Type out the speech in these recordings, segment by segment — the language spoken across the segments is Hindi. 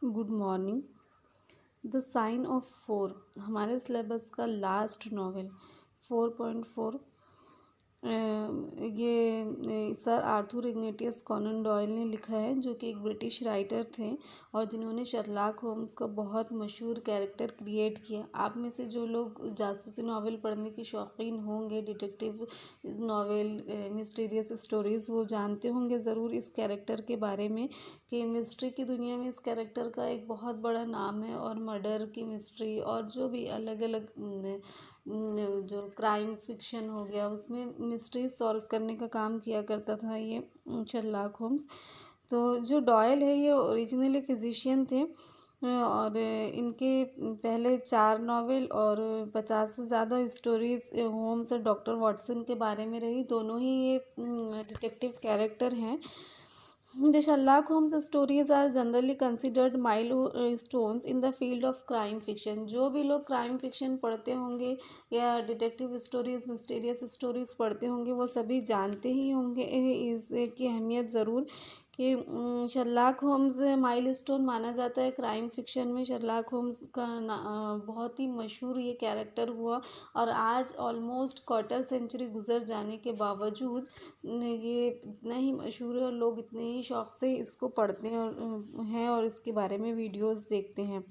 Good morning. The sign of four हमारे सिलेबस का लास्ट नॉवेल 4.4। ये Sir Arthur Ignatius Conan Doyle ने लिखा है, जो कि एक ब्रिटिश राइटर थे और जिन्होंने शर्लॉक होम्स का बहुत मशहूर कैरेक्टर क्रिएट किया। आप में से जो लोग जासूसी नावल पढ़ने के शौकीन होंगे, डिटेक्टिव नावल, मिस्टीरियस स्टोरीज़, वो जानते होंगे ज़रूर इस कैरेक्टर के बारे में कि मिस्ट्री की दुनिया में इस कैरेक्टर का एक बहुत बड़ा नाम है और मर्डर की मिस्ट्री और जो भी अलग अलग जो क्राइम फिक्शन हो गया उसमें मिस्ट्री सॉल्व करने का काम किया करता था ये शर्लॉक होम्स। तो जो डॉयल है ये ओरिजिनली फिजिशियन थे और इनके पहले 4 नावल और 50 से ज़्यादा स्टोरीज होम्स और डॉक्टर वाटसन के बारे में रही। दोनों ही ये डिटेक्टिव कैरेक्टर हैं। The Sherlock Holmes stories are generally considered milestones in the field of crime fiction। जो भी लोग क्राइम फिक्शन पढ़ते होंगे या डिटेक्टिव स्टोरीज, मिस्टीरियस स्टोरीज पढ़ते होंगे, वो सभी जानते ही होंगे इसकी अहमियत ज़रूर कि शर्लॉक होम्स माइलस्टोन माना जाता है क्राइम फिक्शन में। शर्लॉक होम्स का बहुत ही मशहूर ये कैरेक्टर हुआ और आज ऑलमोस्ट क्वार्टर सेंचुरी गुजर जाने के बावजूद ये इतना ही मशहूर है और लोग इतने ही शौक़ से इसको पढ़ते हैं और इसके बारे में वीडियोस देखते हैं।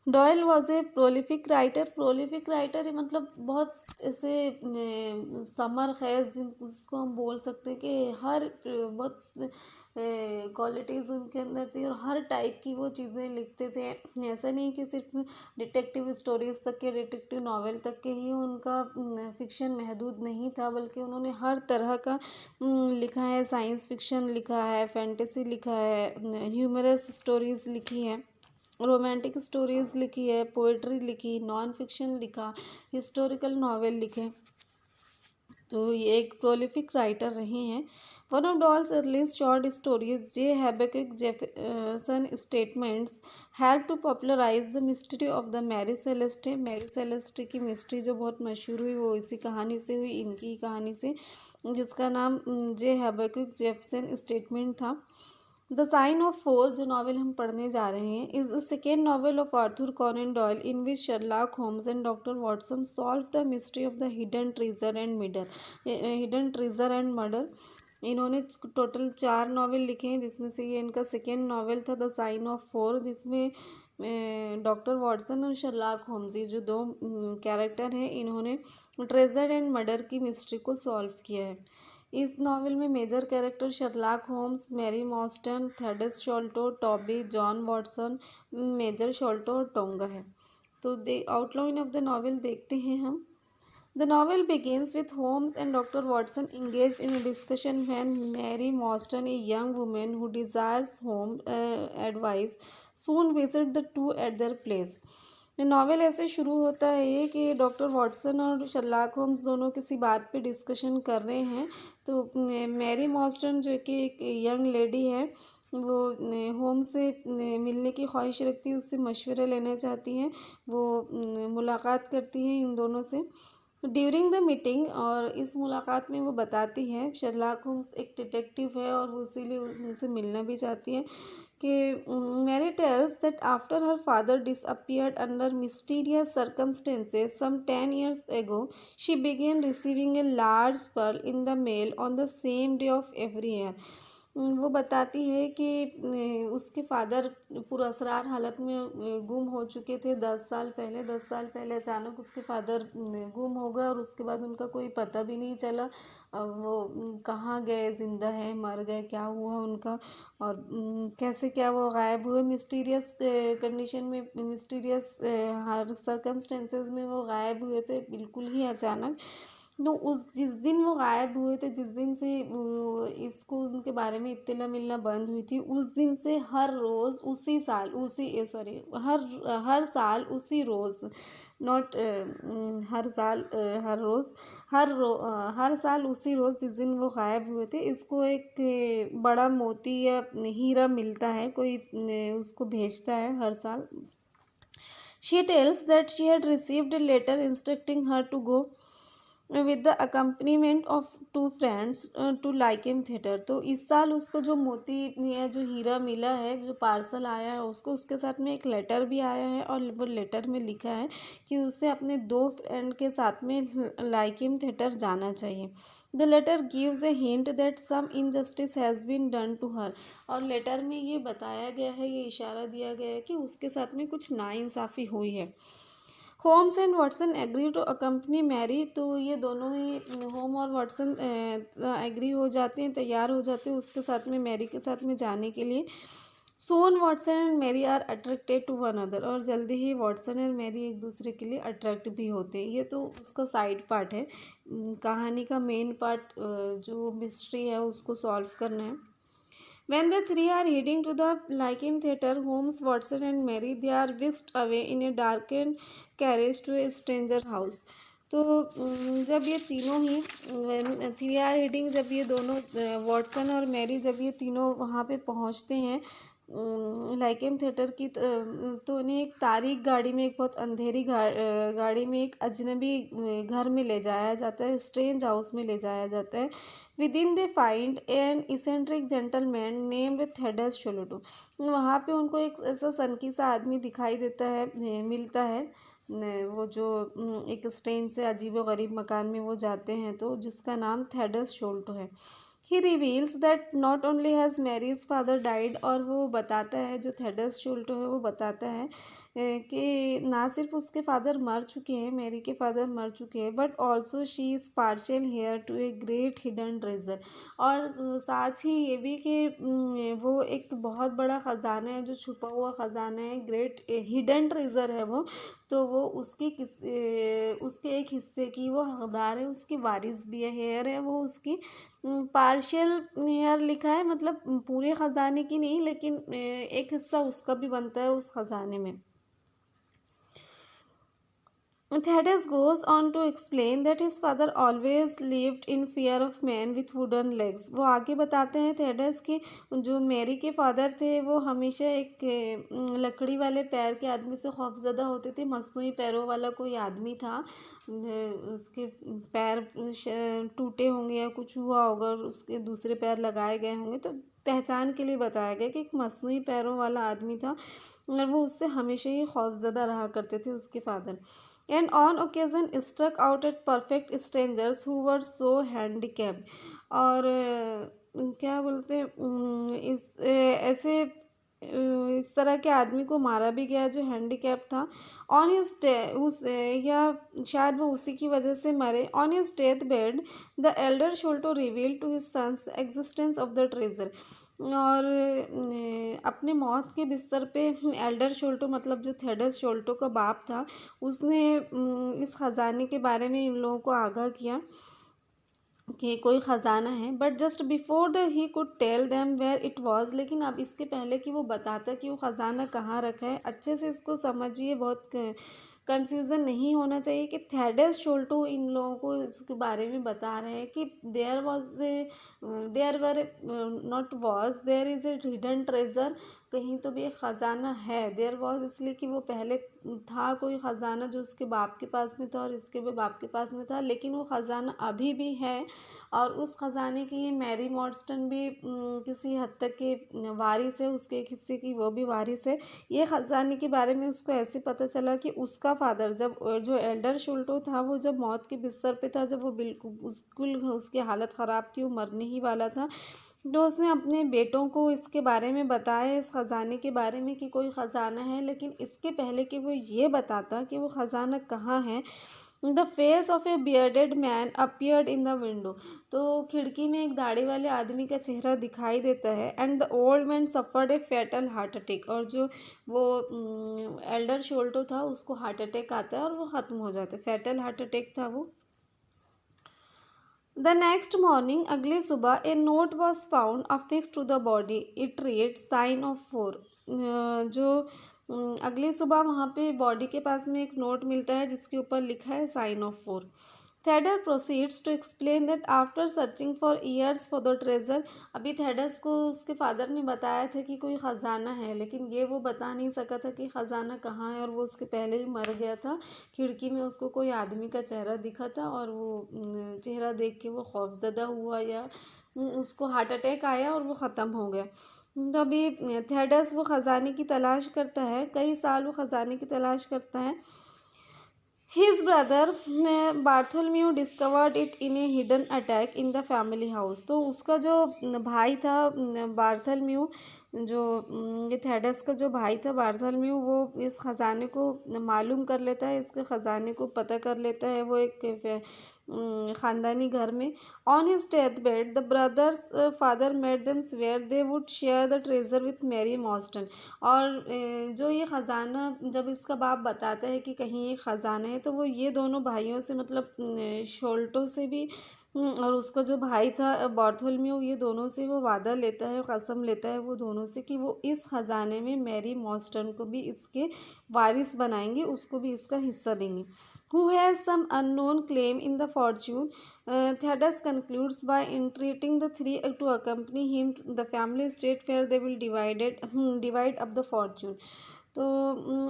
Doyle was a prolific writer मतलब बहुत ऐसे समर खैज जिसको हम बोल सकते हैं कि हर बहुत क्वालिटीज़ उनके अंदर थी और हर टाइप की वो चीज़ें लिखते थे। ऐसा नहीं कि सिर्फ डिटेक्टिव स्टोरीज तक के, डिटेक्टिव नावल तक के ही उनका फिक्शन महदूद नहीं था, बल्कि उन्होंने हर तरह का लिखा है। साइंस फिक्शन लिखा है, फैंटेसी लिखा है, ह्यूमरस स्टोरीज़ लिखी हैं, रोमांटिक स्टोरीज़ लिखी है, पोइट्री लिखी, नॉन फिक्शन लिखा, हिस्टोरिकल नावल लिखे। तो ये एक प्रोलिफिक राइटर रहे हैं। One of Doyle's earliest short stories J Habakuk Jefferson statements help to popularise the mystery of the Mary Celeste. Mary Celeste की मिस्ट्री जो बहुत मशहूर हुई वो इसी कहानी से हुई, इनकी ही कहानी से, जिसका नाम जे हैबेक्विक जेफरसन स्टेटमेंट था। द साइन ऑफ फोर जो नावल हम पढ़ने जा रहे हैं is the second novel of Arthur Conan Doyle in which Sherlock homes and doctor Watson solve the mystery of the hidden treasure and murder. इन्होंने टोटल 4 नावल लिखे हैं, जिसमें से ये इनका सेकेंड नावल था द साइन ऑफ फोर, जिसमें डॉक्टर वाटसन और शर्लॉक होम्स, ये जो दो कैरेक्टर हैं, इन्होंने ट्रेजर एंड मर्डर की मिस्ट्री को सॉल्व किया है। इस नावल में major character Sherlock Holmes, Mary Morstan, Thaddeus Sholto, Toby, John Watson, major Sholto और टोंगा है। तो आउटलाइन ऑफ द नावल देखते हैं हम। The novel begins with Holmes and Dr. Watson engaged in a discussion when Mary Morstan, a young woman who desires home advice, soon visits the two at their place। Novel ऐसे शुरू होता है ये कि डॉक्टर वाटसन और शर्लॉक होम्स दोनों किसी बात पे डिस्कशन कर रहे हैं। तो मैरी मॉर्स्टन जो कि एक यंग लेडी है, वो होम्स से मिलने की ख्वाहिश रखती है, उससे मशवरा लेना चाहती हैं। वो मुलाकात करती हैं इन दोनों से ड्यूरिंग द मीटिंग, और इस मुलाकात में वो बताती है शर्लॉक होम्स एक डिटेक्टिव है और वो इसीलिए उनसे मिलना भी चाहती है कि Mary tells that after her father disappeared under mysterious circumstances some 10 years ago she began receiving a large pearl in the mail on the same day of every year। वो बताती है कि उसके फादर पुरअसरार हालत में गुम हो चुके थे 10 साल पहले अचानक उसके फादर गुम हो गए और उसके बाद उनका कोई पता भी नहीं चला। वो कहाँ गए, ज़िंदा है, मर गए, क्या हुआ उनका और कैसे क्या वो गायब हुए। मिस्टीरियस कंडीशन में, मिस्टीरियस हर सर्कमस्टेंसेस में वो गायब हुए थे बिल्कुल ही अचानक। तो उस जिस दिन वो गायब हुए थे, जिस दिन से इसको उनके बारे में इत्तला मिलना बंद हुई थी, उस दिन से हर रोज़ उसी साल उसी सॉरी हर साल उसी रोज़, नॉट हर साल हर रोज़ हर साल उसी रोज़ जिस दिन वो गायब हुए थे, इसको एक बड़ा मोती या हीरा मिलता है, कोई उसको भेजता है हर साल। She tells that she had received a letter instructing her to go with the accompaniment of two friends to Lyceum theatre. तो इस साल उसको जो मोती या जो हीरा मिला है, जो पार्सल आया है उसको, उसके साथ में एक लेटर भी आया है और वो लेटर में लिखा है कि उसे अपने 2 फ्रेंड के साथ में लाइकेम थिएटर जाना चाहिए। The letter gives a hint that some injustice has been done to her. और लेटर में ये बताया गया है, ये इशारा दिया गया है कि उसके साथ में कुछ नाइंसाफ़ी हुई है। Holmes and Watson agree to accompany Mary. तो ये दोनों ही, होम और वाटसन एग्री हो जाते हैं, तैयार हो जाते हैं उसके साथ में, मैरी के साथ में जाने के लिए। Soon Watson and Mary are attracted to one other. और जल्दी ही वाटसन और मैरी एक दूसरे के लिए अट्रैक्ट भी होते हैं। ये तो उसका साइड पार्ट है। कहानी का मेन पार्ट जो मिस्ट्री है उसको सॉल्व करना है। When the three are heading to the Lyceum Theatre, Holmes, Watson and Mary, they are whisked away in a darkened carriage to a stranger house. तो जब ये तीनों ही, थ्री आर हीडिंग, जब ये दोनों वॉटसन और मैरी जब ये तीनों वहाँ पे पहुँचते हैं लाइकेम थिएटर की, तो उन्हें एक तारीख गाड़ी में, एक बहुत अंधेरी गाड़ी में एक अजनबी घर में ले जाया जाता है, स्ट्रेंज हाउस में ले जाया जाता है। Within they find an eccentric gentleman named Thaddeus Sholto. वहाँ पे उनको एक ऐसा सनकी सा आदमी दिखाई देता है, मिलता है। वो जो एक स्ट्रेंज से अजीब व गरीब मकान में वो जाते हैं, तो जिसका नाम थेडस शोल्टो है। He reveals that not only has Mary's father died. और वो बताता है, जो थेडस शोल्टो है वो बताता है कि ना सिर्फ उसके फादर मर चुके हैं, मैरी के फादर मर चुके हैं, but also she is partial heir to a great hidden treasure. और साथ ही ये भी कि वो एक बहुत बड़ा ख़जाना है, जो छुपा हुआ ख़जाना है, ग्रेट हिडन ट्रेजर है वो। तो वो उसके एक हिस्से की वो हकदार है, उसकी वारिस भी है, हेयर है वो उसकी। पार्शियल हेयर लिखा है, मतलब पूरे ख़जाने की नहीं, लेकिन एक हिस्सा उसका भी बनता है उस ख़जाने में। Thaddeus goes on to explain that his father always lived in fear of men with wooden legs. वो आगे बताते हैं थेडस कि जो मैरी के फादर थे वो हमेशा एक लकड़ी वाले पैर के आदमी से खौफज़दा होते थे। मसनूई पैरों वाला कोई आदमी था, उसके पैर टूटे होंगे या कुछ हुआ होगा और उसके दूसरे पैर लगाए गए होंगे, तो पहचान के लिए बताया गया कि एक मसनूई पैरों वाला आदमी था और वो उससे हमेशा ही खौफज़दा रहा करते थे उसके father. And on occasion struck out at perfect strangers who were so handicapped. और क्या बोलते हैं, ऐसे इस तरह के आदमी को मारा भी गया जो हैंडीकैप था। ऑन हिज उस या शायद वो उसी की वजह से मरे। On his death bed the elder Sholto reveal to his sons the existence of the treasure. और अपने मौत के बिस्तर पे एल्डर शोल्टो, मतलब जो थेडस शोल्टो का बाप था, उसने इस ख़जाने के बारे में इन लोगों को आगाह किया कि कोई ख़जाना है। But just before the he could tell them where it was. लेकिन अब इसके पहले कि वो बताता कि वो ख़जाना कहाँ रखा है, अच्छे से इसको समझिए, बहुत कन्फ्यूज़न नहीं होना चाहिए कि थेडस शोल्टो इन लोगों को इसके बारे में बता रहे हैं कि there were not was, there is a hidden treasure. कहीं तो भी एक ख़जाना है। देयर वॉज इसलिए कि वो पहले था कोई ख़जाना जो उसके बाप के पास में था और इसके भी बाप के पास में था, लेकिन वो ख़जाना अभी भी है। और उस ख़जाने की ये मैरी मॉर्स्टन भी किसी हद तक के वारिस है, उसके एक हिस्से की वो भी वारिस है। ये ख़जाने के बारे में उसको ऐसे पता चला कि उसका फादर, जब जो एल्डर शोल्टो था, वो जब मौत के बिस्तर पे था, जब वो बिल्कुल उसकी हालत ख़राब थी, वो मरने ही वाला था, तो उसने अपने बेटों को इसके बारे में बताया, इस ख़जाने के बारे में कि कोई ख़जाना है। लेकिन इसके पहले कि वो ये बताता कि वो ख़जाना कहाँ है, the face of A bearded man appeared in the window. तो खिड़की में एक दाढ़ी वाले आदमी का चेहरा दिखाई देता है। And the old man suffered A fatal heart attack. और जो वो एल्डर शोल्टो था, उसको हार्ट अटैक आता है और वो ख़त्म हो जाता है। फैटल हार्ट अटैक था वो। द नेक्स्ट मॉर्निंग, अगली सुबह, a note was found affixed to the body. It read sign of 4। जो अगली सुबह वहाँ पे बॉडी के पास में एक नोट मिलता है जिसके ऊपर लिखा है sign of 4। Thaddeus proceeds to explain that after searching for years for the treasure, अभी थेडस को उसके फादर ने बताया था कि कोई ख़जाना है, लेकिन ये वो बता नहीं सका था कि ख़जाना कहाँ है, और वो उसके पहले ही मर गया था। खिड़की में उसको कोई आदमी का चेहरा दिखा था, और वो चेहरा देख के वो खौफजदा हुआ, या उसको हार्ट अटैक आया और वो ख़त्म हो गया। तो अभी थेडस वो ख़जाने की तलाश करता है, कई साल वो ख़जाने की तलाश करता है। His brother Bartholomew discovered it in A hidden attack in the family house. तो उसका जो भाई था बार्थोलोम्यू, जो ये थेडस का जो भाई था बार्थोलोम्यू, वो इस ख़जाने को मालूम कर लेता है, इसके ख़जाने को पता कर लेता है। वो एक ख़ानदानी घर में on his death bed the brothers father made them swear they would share the treasure with Mary Morstan. और जो ये ख़जाना जब इसका बाप बताता है कि कहीं ये ख़जाना है, तो वो ये दोनों भाइयों से, मतलब शोल्टो से भी और उसका जो भाई था बार्थोलोम्यू, ये दोनों से वो वादा लेता है, कसम लेता है वो दोनों से कि वो इस ख़जाने में मैरी मॉस्टन को भी इसके वारिस बनाएंगे, उसको भी इसका हिस्सा देंगे। Who has some unknown claim in the fortune, Thaddeus concludes by entreating the three to accompany him to the family estate where they will divide up the fortune। तो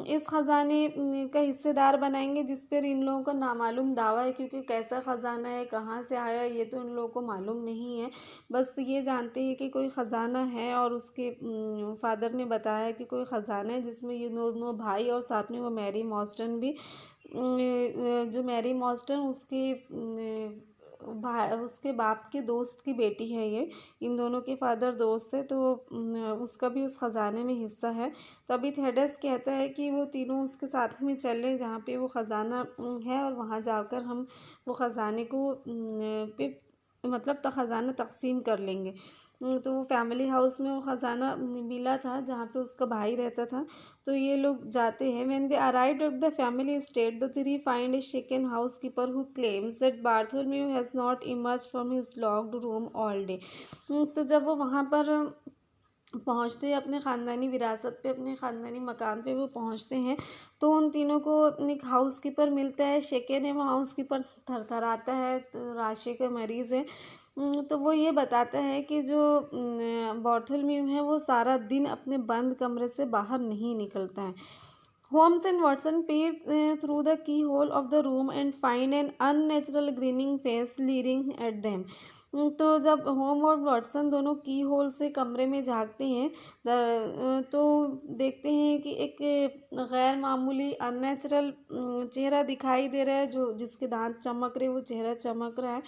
इस ख़जाने का हिस्सेदार बनाएंगे, जिस पर इन लोगों का नामालूम दावा है, क्योंकि कैसा ख़जाना है, कहाँ से आया, ये तो इन लोगों को मालूम नहीं है। बस ये जानते हैं कि कोई ख़जाना है, और उसके फादर ने बताया कि कोई ख़जाना है जिसमें ये दोनों भाई और साथ में वो मैरी मॉस्टन भी, जो मैरी मॉस्टन उसके बाप के दोस्त की बेटी है ये, इन दोनों के फादर दोस्त है, तो उसका भी उस ख़जाने में हिस्सा है। तो अभी थेडस कहता है कि वो तीनों उसके साथ में चलें जहाँ पे वो ख़जाना है, और वहाँ जाकर हम वो ख़जाने को पे मतलब ख़जाना तकसीम कर लेंगे। तो वो फैमिली हाउस में वो ख़जाना मिला था जहाँ पे उसका भाई रहता था। तो ये लोग जाते हैं। When they arrived at the family estate the three find A shaken house keeper who claims that Bartholomew has not emerge from his locked room all day. तो जब वो वहाँ पर पहुँचते हैं अपने ख़ानदानी विरासत पे, अपने ख़ानदानी मकान पे वो पहुँचते हैं, तो उन तीनों को एक हाउस कीपर मिलता है। शेकन है वो हाउस कीपर, थरथराता है, तो राशि का मरीज़ है। तो वो ये बताता है कि जो बार्थोलोम्यू है वो सारा दिन अपने बंद कमरे से बाहर नहीं निकलता है। Holmes and Watson peer through the keyhole of the room and find an unnatural grinning face leering at them। तो जब होम और वाटसन दोनों की होल से कमरे में झांकते हैं, तो देखते हैं कि एक गैर मामूली अननेचुरल चेहरा दिखाई दे रहा है, जो जिसके दांत चमक रहे, वो चेहरा चमक रहा है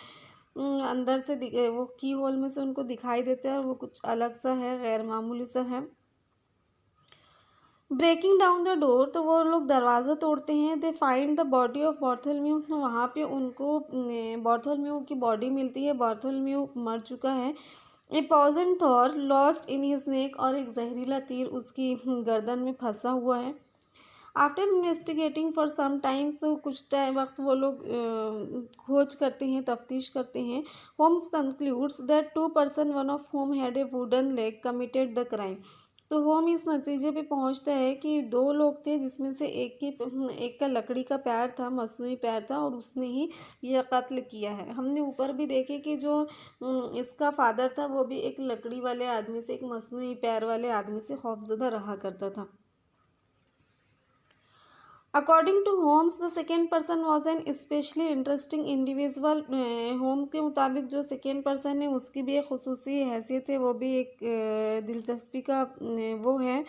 अंदर से, वो की होल में से उनको दिखाई देता है, और वो कुछ अलग सा है, गैर मामूली सा है। ब्रेकिंग डाउन द डोर, तो वो लोग दरवाज़ा तोड़ते हैं। They find the body of Bartholomew, तो वहाँ पे उनको बार्थोलोम्यू की बॉडी मिलती है। बार्थोलोम्यू मर चुका है। A poison thorn lost in his neck, और एक जहरीला तीर उसकी गर्दन में फंसा हुआ है। After investigating for some time, तो कुछ टाइम वक्त वो लोग खोज करते हैं, तफ्तीश करते हैं। Holmes concludes that two person one of whom had a wooden leg committed the crime. तो होम इस नतीजे पे पहुंचता है कि दो लोग थे, जिसमें से एक का लकड़ी का पैर था, मसनूई पैर था, और उसने ही यह कत्ल किया है। हमने ऊपर भी देखे कि जो इसका फादर था वो भी एक लकड़ी वाले आदमी से, एक मसनूई पैर वाले आदमी से खौफजदा रहा करता था। According to Holmes the second person was an especially interesting individual. होम के मुताबिक जो सेकेंड पर्सन है उसकी भी एक खुसूसी हैसियत है, वो भी एक दिलचस्पी का वो है,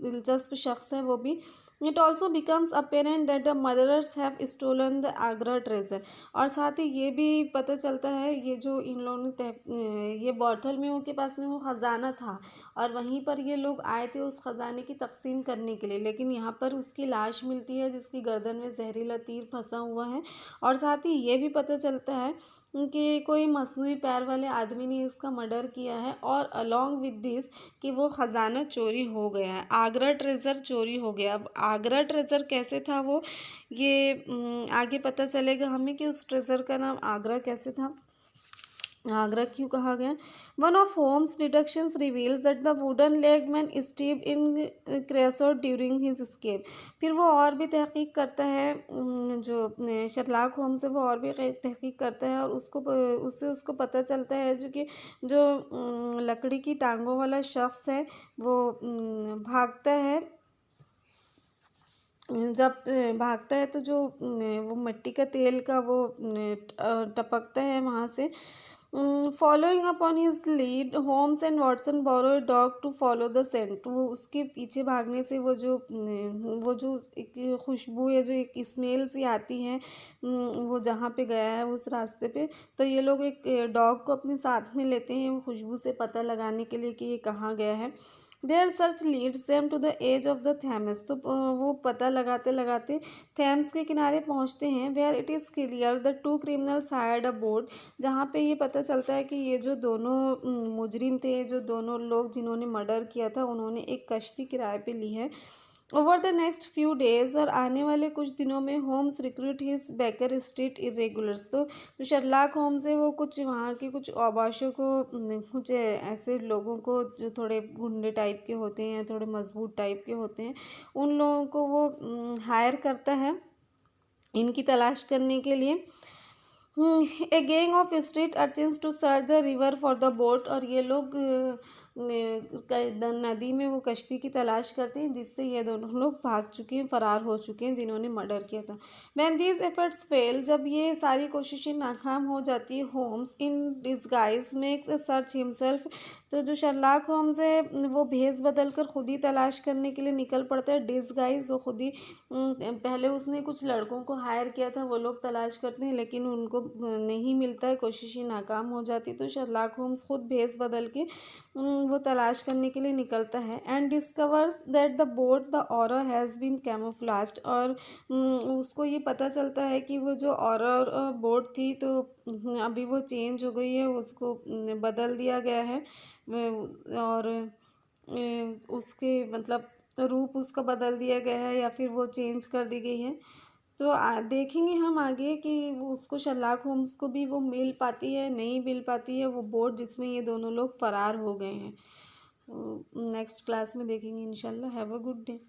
दिलचस्प शख्स है वो भी। It also becomes apparent that the murderers have stolen the Agra treasure. और साथ ही ये भी पता चलता है, ये जो इन लोगों ने ये बार्थोलोम्यू के पास में वो ख़जाना था, और वहीं पर ये लोग आए थे उस ख़जाने की तकसीम करने के लिए, लेकिन यहाँ पर उसकी लाश मिलती है जिसकी गर्दन में जहरीला तीर फंसा हुआ है। और साथ ही ये भी पता चलता है कि कोई मसनूई पैर वाले आदमी ने इसका मर्डर किया है, और अलॉन्ग विद दिस कि वो ख़जाना चोरी हो गया है, आगरा ट्रेज़र चोरी हो गया। अब आगरा ट्रेज़र कैसे था वो, ये आगे पता चलेगा हमें कि उस ट्रेज़र का नाम आगरा कैसे था। आगरा क्यों कहा गया? One of Holmes deductions reveals that the wooden leg man stepped in creosote during his escape. फिर वो और भी तहकीक करता है, जो शर्लॉक होम्स है वो और भी तहकीक करता है, और उससे उसको पता चलता है जो लकड़ी की टांगों वाला शख्स है वो भागता है। जब भागता है तो जो वो मिट्टी का तेल का वो टपकता है वहाँ से। Following up on his lead Holmes and Watson borrow dog to follow the scent. वो उसके पीछे भागने से वो जो एक खुशबू है, जो एक स्मेल सी आती है, वो जहाँ पे गया है उस रास्ते पे, तो ये लोग एक डॉग को अपने साथ में लेते हैं वो खुशबू से पता लगाने के लिए कि ये कहाँ गया है। Their search leads them to the edge of the Thames. तो वो पता लगाते लगाते थैम्स के किनारे पहुंचते हैं। Where it is clear the two criminals hired a boat. जहाँ पे ये पता चलता है कि ये जो दोनों मुजरिम थे, जो दोनों लोग जिन्होंने मर्डर किया था, उन्होंने एक कश्ती किराए पे ली है। Over the next few days, और आने वाले कुछ दिनों में, Holmes recruit his Baker Street Irregulars. तो जो शर्लॉक होम्स है वो कुछ वहाँ के कुछ आबाशों को, कुछ ऐसे लोगों को जो थोड़े गुंडे टाइप के होते हैं, थोड़े मजबूत टाइप के होते हैं, उन लोगों को वो हायर करता है इनकी तलाश करने के लिए। A gang of street urchins to search the river for the boat. और ये लोग नदी में वो कश्ती की तलाश करते हैं जिससे ये दोनों लोग भाग चुके हैं, फरार हो चुके हैं, जिन्होंने मर्डर किया था। व्हेन दीज एफर्ट्स फेल, जब ये सारी कोशिशें नाकाम हो जाती है, Holmes in disguise makes a search himself. तो जो शर्लॉक होम्स है वो भेस बदल कर खुद ही तलाश करने के लिए निकल पड़ता है। डिस्गाइज वो खुद ही, पहले उसने कुछ लड़कों को हायर किया था, वो लोग तलाश करते हैं लेकिन उनको नहीं मिलता है, कोशिशें नाकाम हो जाती, तो शर्लॉक होम्स खुद भेस बदल के वो तलाश करने के लिए निकलता है। And discovers that the boat the Aurora has been camouflaged. और उसको ये पता चलता है कि वो जो ऑरा बोट थी तो अभी वो चेंज हो गई है, उसको बदल दिया गया है, और उसके मतलब रूप उसका बदल दिया गया है या फिर वो चेंज कर दी गई है। तो देखेंगे हम आगे कि वो उसको शर्लॉक होम्स को भी वो मिल पाती है, नहीं मिल पाती है वो बोट जिसमें ये दोनों लोग फरार हो गए हैं। तो नेक्स्ट क्लास में देखेंगे इंशाल्लाह। Have a good day.